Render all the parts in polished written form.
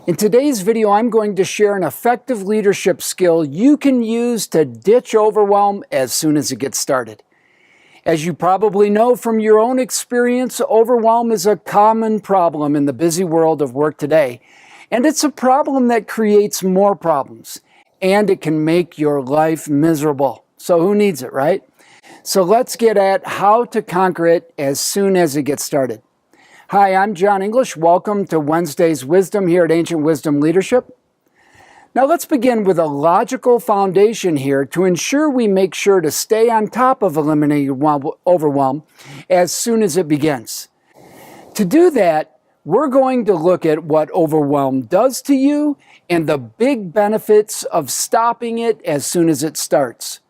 In today's video, I'm going to share an effective leadership skill you can use to ditch overwhelm as soon as it gets started. As you probably know from your own experience, overwhelm is a common problem in the busy world of work today, and it's a problem that creates more problems, and it can make your life miserable. So who needs it, right? So let's get at how to conquer it as soon as it gets started. Hi, I'm John English. Welcome to Wednesday's Wisdom here at Ancient Wisdom Leadership. Now let's begin with a logical foundation here to ensure we make sure to stay on top of eliminating overwhelm as soon as it begins. To do that, we're going to look at what overwhelm does to you and the big benefits of stopping it as soon as it starts.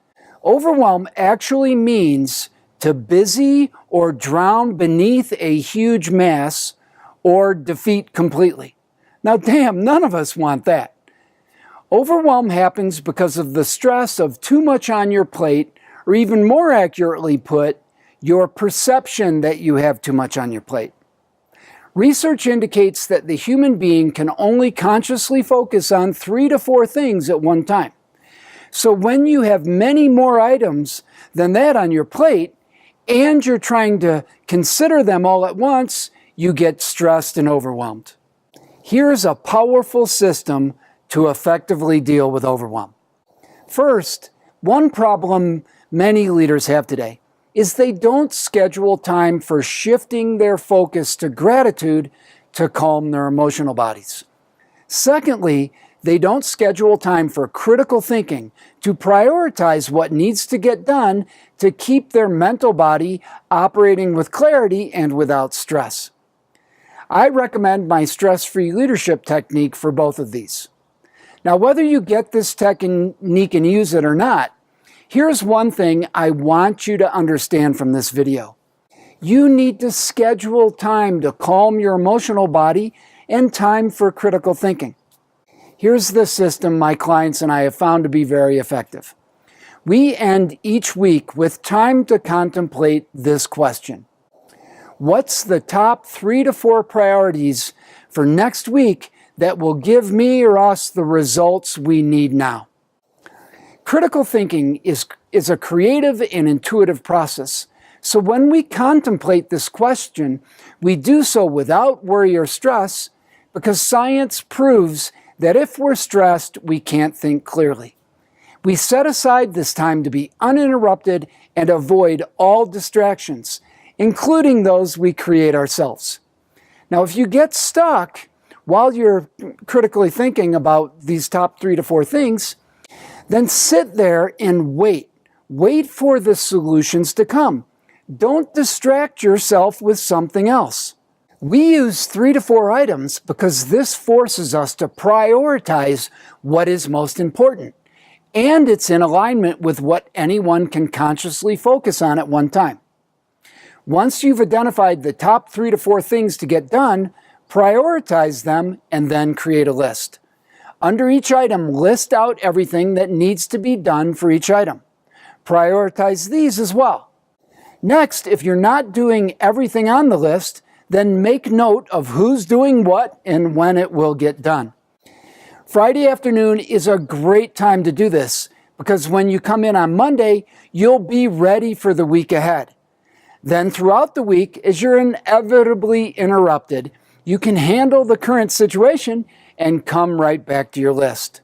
Overwhelm actually means to busy or drown beneath a huge mass or defeat completely. Now, damn, none of us want that. Overwhelm happens because of the stress of too much on your plate, or even more accurately put, your perception that you have too much on your plate. Research indicates that the human being can only consciously focus on 3 to 4 things at one time. So when you have many more items than that on your plate, and you're trying to consider them all at once, you get stressed and overwhelmed. Here's a powerful system to effectively deal with overwhelm. First, one problem many leaders have today is they don't schedule time for shifting their focus to gratitude to calm their emotional bodies. Secondly, they don't schedule time for critical thinking to prioritize what needs to get done to keep their mental body operating with clarity and without stress. I recommend my stress-free leadership technique for both of these. Now, whether you get this technique and use it or not, here's one thing I want you to understand from this video. You need to schedule time to calm your emotional body and time for critical thinking. Here's the system my clients and I have found to be very effective. We end each week with time to contemplate this question. What's the top 3 to 4 priorities for next week that will give me or us the results we need now? Critical thinking is a creative and intuitive process. So when we contemplate this question, we do so without worry or stress because science proves that if we're stressed, we can't think clearly. We set aside this time to be uninterrupted and avoid all distractions, including those we create ourselves. Now, if you get stuck while you're critically thinking about these top 3 to 4 things, then sit there and wait. Wait for the solutions to come. Don't distract yourself with something else. We use 3 to 4 items because this forces us to prioritize what is most important, and it's in alignment with what anyone can consciously focus on at one time. Once you've identified the top 3 to 4 things to get done, prioritize them and then create a list. Under each item, list out everything that needs to be done for each item. Prioritize these as well. Next, if you're not doing everything on the list, then make note of who's doing what and when it will get done. Friday afternoon is a great time to do this because when you come in on Monday, you'll be ready for the week ahead. Then throughout the week, as you're inevitably interrupted, you can handle the current situation and come right back to your list.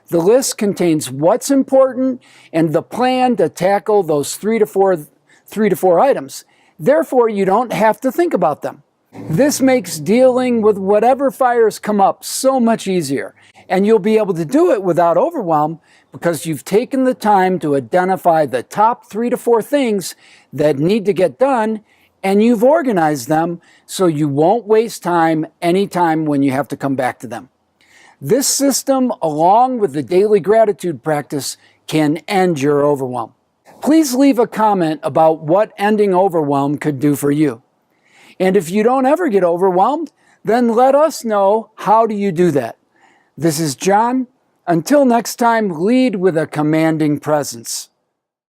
The list contains what's important and the plan to tackle those 3 to 4 items. Therefore, you don't have to think about them. This makes dealing with whatever fires come up so much easier, and you'll be able to do it without overwhelm because you've taken the time to identify the top 3 to 4 things that need to get done, and you've organized them so you won't waste time anytime when you have to come back to them. This system, along with the daily gratitude practice, can end your overwhelm. Please leave a comment about what ending overwhelm could do for you. And if you don't ever get overwhelmed, then let us know how do you do that. This is John. Until next time, lead with a commanding presence.